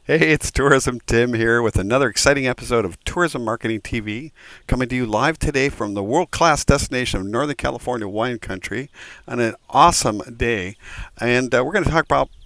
Hey, it's Tourism Tim here with another exciting episode of Tourism Marketing TV, coming to you live today from the world-class destination of Northern California wine country on an awesome day. And we're going to talk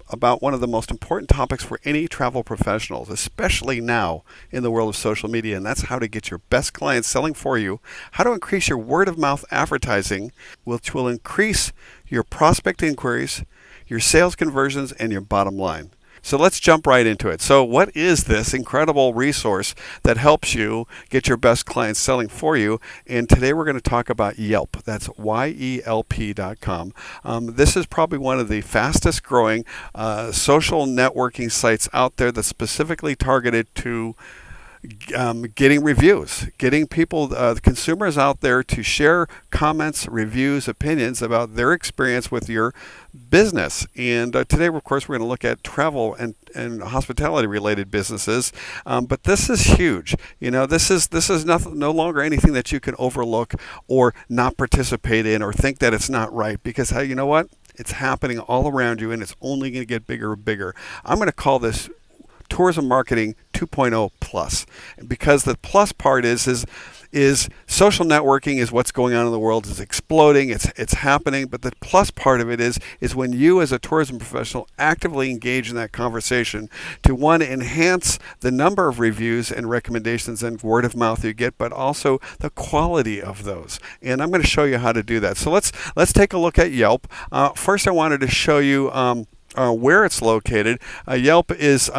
about one of the most important topics for any travel professionals, especially now in the world of social media, and that's how to get your best clients selling for you, how to increase your word of mouth advertising, which will increase your prospect inquiries, your sales conversions, and your bottom line. So let's jump right into it. So what is this incredible resource that helps you get your best clients selling for you? And today we're going to talk about Yelp. That's YELP.com. This is probably one of the fastest growing social networking sites out there that's specifically targeted to getting reviews, getting people, consumers out there to share comments, reviews, opinions about their experience with your business. And today, of course, we're going to look at travel and hospitality related businesses. But this is huge. You know, this is no longer anything that you can overlook or not participate in or think that it's not right, because you know what? It's happening all around you, and it's only going to get bigger and bigger. I'm going to call this Tourism Marketing 2.0 plus, because the plus part is social networking is what's going on in the world. It's exploding, it's happening, but the plus part of it is when you as a tourism professional actively engage in that conversation to, one, enhance the number of reviews and recommendations and word of mouth you get, but also the quality of those. And I'm going to show you how to do that. So let's take a look at Yelp. First, I wanted to show you where it's located. Yelp is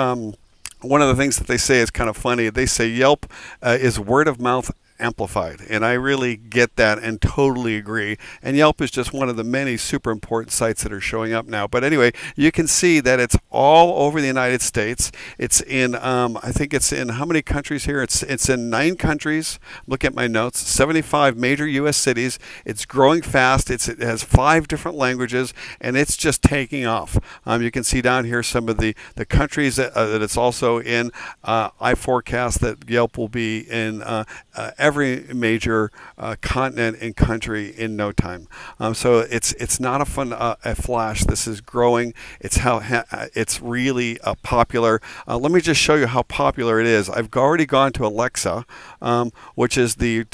one of the things that they say is kind of funny. They say Yelp is word of mouth amplified, and I really get that and totally agree. And Yelp is just one of the many super important sites that are showing up now. But anyway, you can see that it's all over the United States. It's in I think it's in how many countries here? It's in 9 countries. Look at my notes. 75 major U.S. cities. It's growing fast. It has 5 different languages, and it's just taking off. You can see down here some of the countries that it's also in. I forecast that Yelp will be in every major continent and country in no time. So it's not a flash. This is growing. It's really popular. Let me just show you how popular it is. I've already gone to Alexa, which is the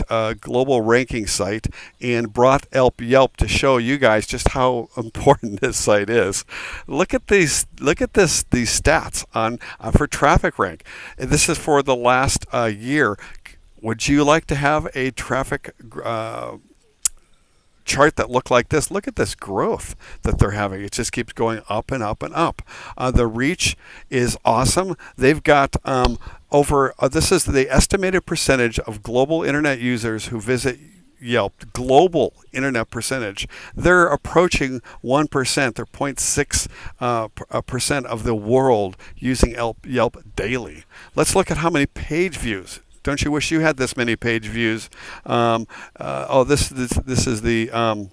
global ranking site, and brought Yelp to show you guys just how important this site is. Look at these stats on for traffic rank. This is for the last year. Would you like to have a traffic chart that looked like this? Look at this growth that they're having. It just keeps going up and up and up. The reach is awesome. They've got this is the estimated percentage of global internet users who visit Yelp, global internet percentage. They're approaching 1%. They're 0.6% percent of the world using Yelp daily. Let's look at how many page views. Don't you wish you had this many page views? This is the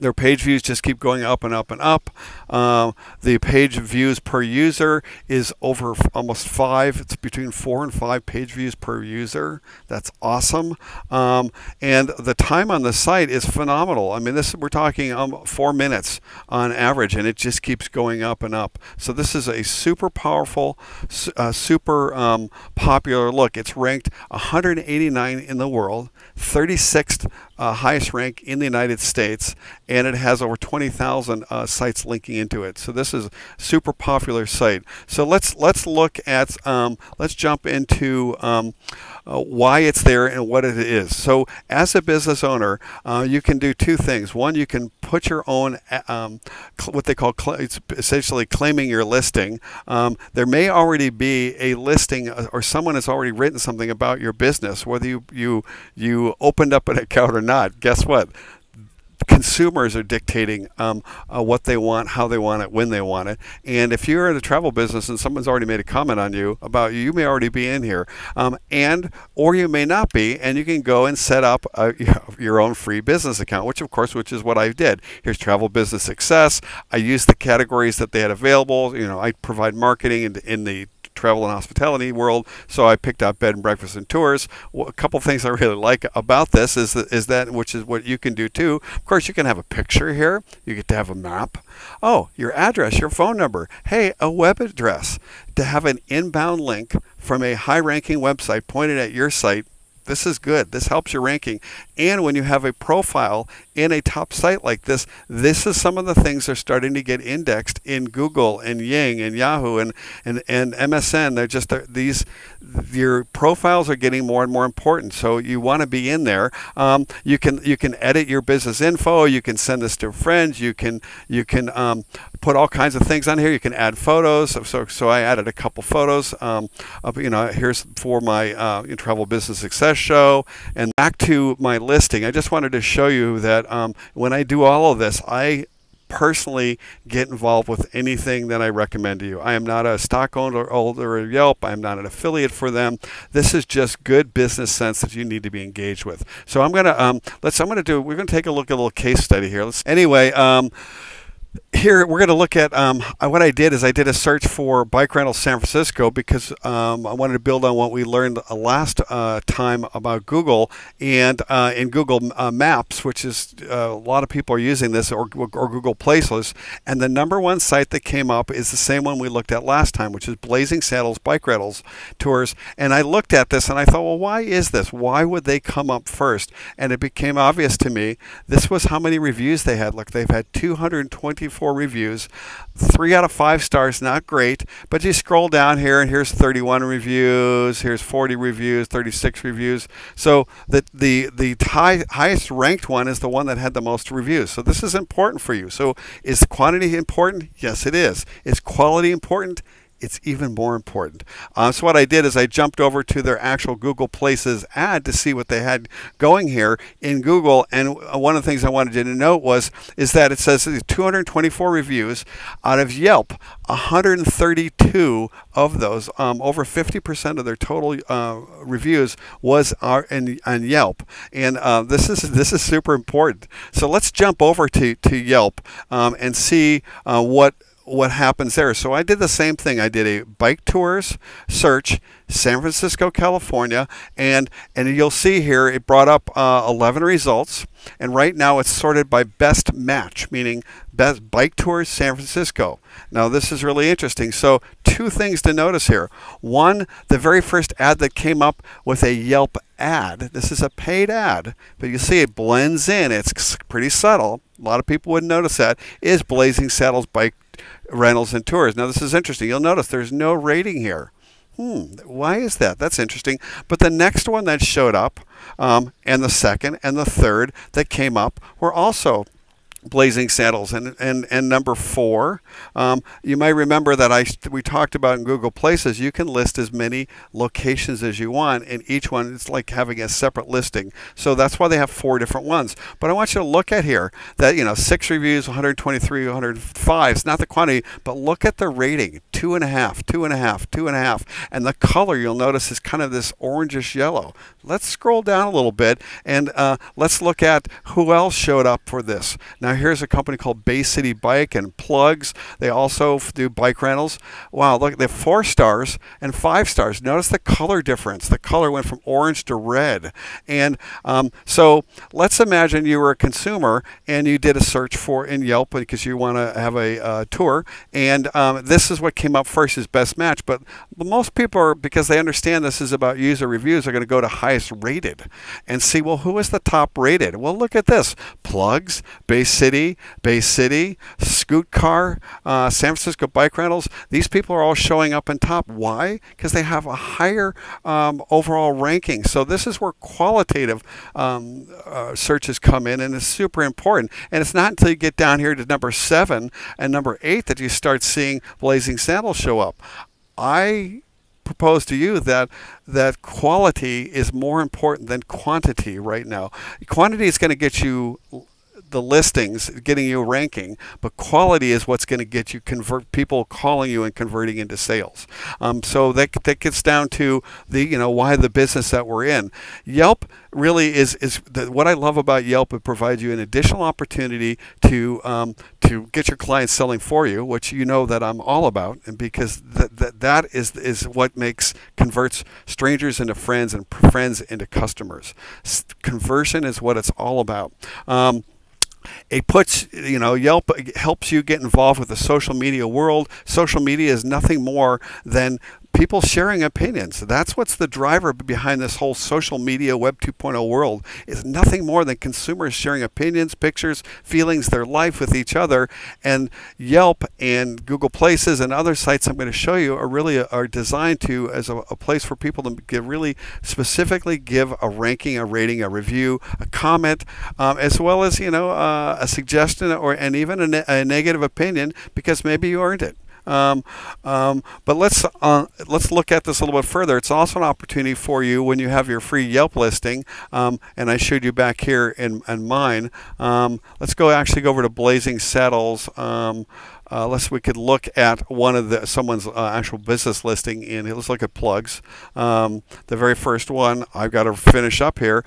their page views just keep going up and up and up. The page views per user is over almost 5. It's between 4 and 5 page views per user. That's awesome. And the time on the site is phenomenal. I mean, we're talking 4 minutes on average, and it just keeps going up and up. So this is a super powerful, super popular look. It's ranked 189 in the world, 36th highest rank in the United States, and it has over 20,000 sites linking into it. So this is a super popular site. So let's look at let's jump into why it's there and what it is. So as a business owner, you can do 2 things. One, you can put your own what they call it's essentially claiming your listing. There may already be a listing, or someone has already written something about your business, whether you opened up an account or not. Guess what? Consumers are dictating what they want, how they want it, when they want it. And if you're in a travel business and someone's already made a comment on you about you may already be in here, or you may not be, and you can go and set up your own free business account, which is what I did. Here's Travel Business Success. I used the categories that they had available. You know, I provide marketing in the travel and hospitality world, so I picked out bed and breakfast and tours. Well, a couple things I really like about this is that which is what you can do too. Of course, you can have a picture here. You get to have a map. Oh, your address, your phone number. Hey, a web address. To have an inbound link from a high-ranking website pointed at your site. This is good. This helps your ranking. And when you have a profile in a top site like this, this is some of the things that are starting to get indexed in Google and Ying and Yahoo and MSN. They're just your profiles are getting more and more important. So you want to be in there. You can edit your business info. You can send this to friends. You can put all kinds of things on here. You can add photos. So I added a couple photos. Here's for my travel business success show. And back to my listing, I just wanted to show you that when I do all of this, I personally get involved with anything that I recommend to you. I am not a stockholder of Yelp. I'm not an affiliate for them. This is just good business sense that you need to be engaged with. So we're going to take a look at a little case study here. Here we're going to look at what I did is I did a search for bike rentals San Francisco because I wanted to build on what we learned last time about Google and in Google Maps, which is a lot of people are using this, or Google Places, and the #1 site that came up is the same one we looked at last time, which is Blazing Saddles Bike Rentals Tours. And I looked at this and I thought, well, why is this? Why would they come up first? And it became obvious to me this was how many reviews they had. Look, they've had 224 reviews, 3 out of 5 stars, not great, but you scroll down here and here's 31 reviews, here's 40 reviews, 36 reviews. So the highest ranked one is the one that had the most reviews. So this is important for you. So is quantity important? Yes, it is. Is quality important? It's even more important. So what I did is I jumped over to their actual Google Places ad to see what they had going here in Google. And one of the things I wanted you to note is that it says 224 reviews out of Yelp. 132 of those, over 50% of their total reviews are on Yelp. And this is super important. So let's jump over to Yelp and see what happens there. So I did the same thing. I did a bike tours search, San Francisco, California, and you'll see here it brought up 11 results, and right now it's sorted by best match, meaning best bike tours San Francisco. Now this is really interesting. So 2 things to notice here. One, the very first ad that came up with a Yelp ad. This is a paid ad, but you see it blends in. It's pretty subtle. A lot of people wouldn't notice that. Is Blazing Saddles Bike Rentals and Tours. Now this is interesting. You'll notice there's no rating here. Why is that? That's interesting. But the next one that showed up, and the second and the third that came up were also Blazing Saddles. And number 4, you might remember that we talked about in Google Places, you can list as many locations as you want, and each one is like having a separate listing. So that's why they have 4 different ones. But I want you to look at here that 6 reviews, 123, 105. It's not the quantity, but look at the rating: 2.5, 2.5, 2.5, and the color you'll notice is kind of this orangish yellow. Let's scroll down a little bit and let's look at who else showed up for this. Now here's a company called Bay City Bike and Plugs. They also do bike rentals. Wow, look, they have 4 stars and 5 stars. Notice the color difference. The color went from orange to red. And so let's imagine you were a consumer and you did a search in Yelp because you want to have a tour, and this is what came up first as best match. But most people are, because they understand this is about user reviews, are going to go to highest rated and see, well, who is the top rated? Well, look at this: Plugs, Bay City, Scoot Car, San Francisco Bike Rentals. These people are all showing up in top. Why? Because they have a higher overall ranking. So this is where qualitative searches come in, and it's super important. And it's not until you get down here to number 7 and number 8 that you start seeing Blazing Saddles show up. I propose to you that quality is more important than quantity right now. Quantity is going to get you the listings, getting you ranking, but quality is what's going to get you convert people calling you and converting into sales. So that gets down to the why the business that we're in. Yelp really is what I love about Yelp. It provides you an additional opportunity to get your clients selling for you, which that I'm all about, and because that is what converts strangers into friends and friends into customers. Conversion is what it's all about. It puts, Yelp helps you get involved with the social media world. Social media is nothing more than people sharing opinions. That's what's the driver behind this whole social media Web 2.0 world, is nothing more than consumers sharing opinions, pictures, feelings, their life with each other. And Yelp and Google Places and other sites I'm going to show you are designed as a place for people to really specifically give a ranking, a rating, a review, a comment, as well as a suggestion and even a negative opinion, because maybe you earned it. But let's look at this a little bit further. It's also an opportunity for you when you have your free Yelp listing, and I showed you back here in mine. Let's go over to Blazing Saddles. We could look at someone's actual business listing, and let's look at plugs. The very first one I've got to finish up here.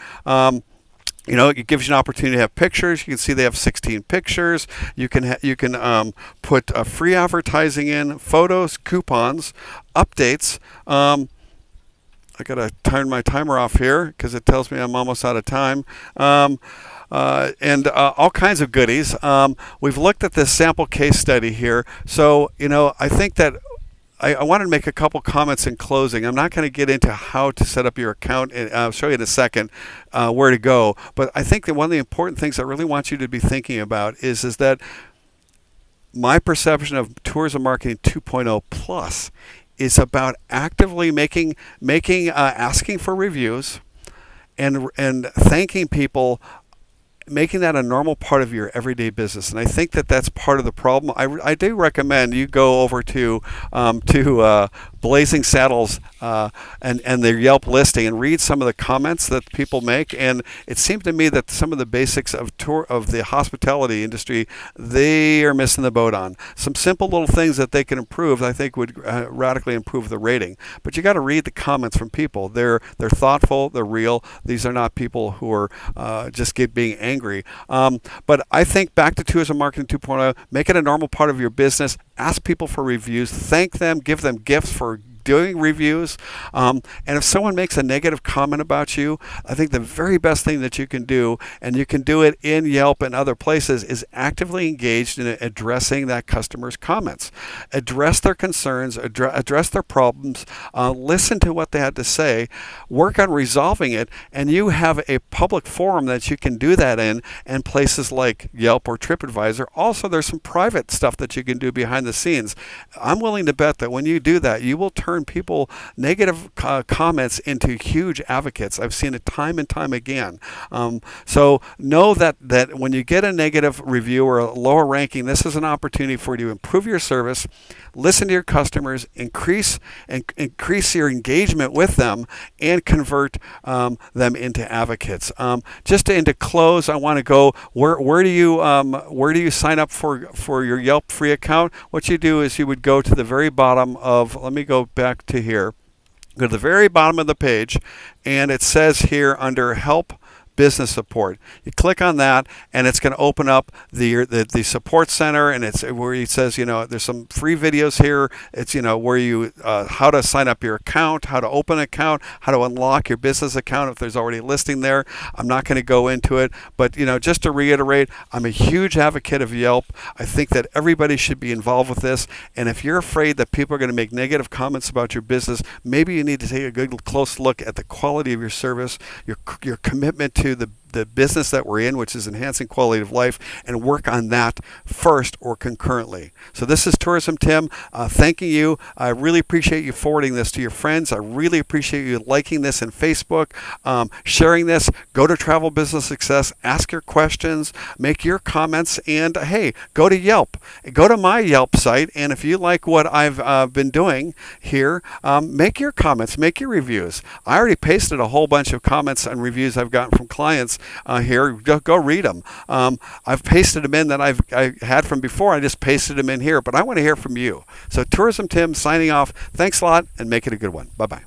It gives you an opportunity to have pictures. You can see they have 16 pictures. You can put free advertising in, photos, coupons, updates. I gotta turn my timer off here because it tells me I'm almost out of time. And all kinds of goodies. We've looked at this sample case study here. So I think that I wanted to make a couple comments in closing. I'm not going to get into how to set up your account, and I'll show you in a second where to go. But I think that one of the important things I really want you to be thinking about is that my perception of Tourism Marketing 2.0 Plus is about actively asking for reviews and thanking people, making that a normal part of your everyday business. And I think that that's part of the problem. I do recommend you go over to Blazing Saddles and their Yelp listing and read some of the comments that people make. And it seemed to me that some of the basics of the hospitality industry, they are missing the boat on. Some simple little things that they can improve, I think, would radically improve the rating. But you got to read the comments from people. They're thoughtful, they're real. These are not people who are just being angry. But I think back to Tourism Marketing 2.0, make it a normal part of your business. Ask people for reviews, thank them, give them gifts for doing reviews. And if someone makes a negative comment about you, I think the very best thing that you can do, and you can do it in Yelp and other places, is actively engaged in addressing that customer's comments. Address their concerns, address their problems, listen to what they had to say, work on resolving it, and you have a public forum that you can do that in, and places like Yelp or TripAdvisor. Also, there's some private stuff that you can do behind the scenes. I'm willing to bet that when you do that, you will turn people negative comments into huge advocates. I've seen it time and time again. So know that when you get a negative review or a lower ranking, this is an opportunity for you to improve your service, listen to your customers, increase your engagement with them, and convert them into advocates. Just to close, I want to go where do you sign up for your Yelp free account? What you do is you would go to the very bottom of, let me go back to here, go to the very bottom of the page, and it says here under Help Business Support. You click on that, and it's going to open up the support center, and it's where it says, there's some free videos here. It's where you how to sign up your account, how to open an account, how to unlock your business account if there's already a listing there. I'm not going to go into it, but just to reiterate, I'm a huge advocate of Yelp. I think that everybody should be involved with this, and if you're afraid that people are going to make negative comments about your business, maybe you need to take a good close look at the quality of your service, your commitment to the business that we're in, which is enhancing quality of life, and work on that first or concurrently. So this is Tourism Tim thanking you. I really appreciate you forwarding this to your friends. I really appreciate you liking this in Facebook, sharing this. Go to Travel Business Success, ask your questions, make your comments, and hey, go to Yelp. Go to my Yelp site, and if you like what I've been doing here, make your comments, make your reviews. I already pasted a whole bunch of comments and reviews I've gotten from clients comments here. Go read them. I've pasted them in that I had from before. I just pasted them in here, but I want to hear from you. So Tourism Tim signing off. Thanks a lot, and make it a good one. Bye-bye.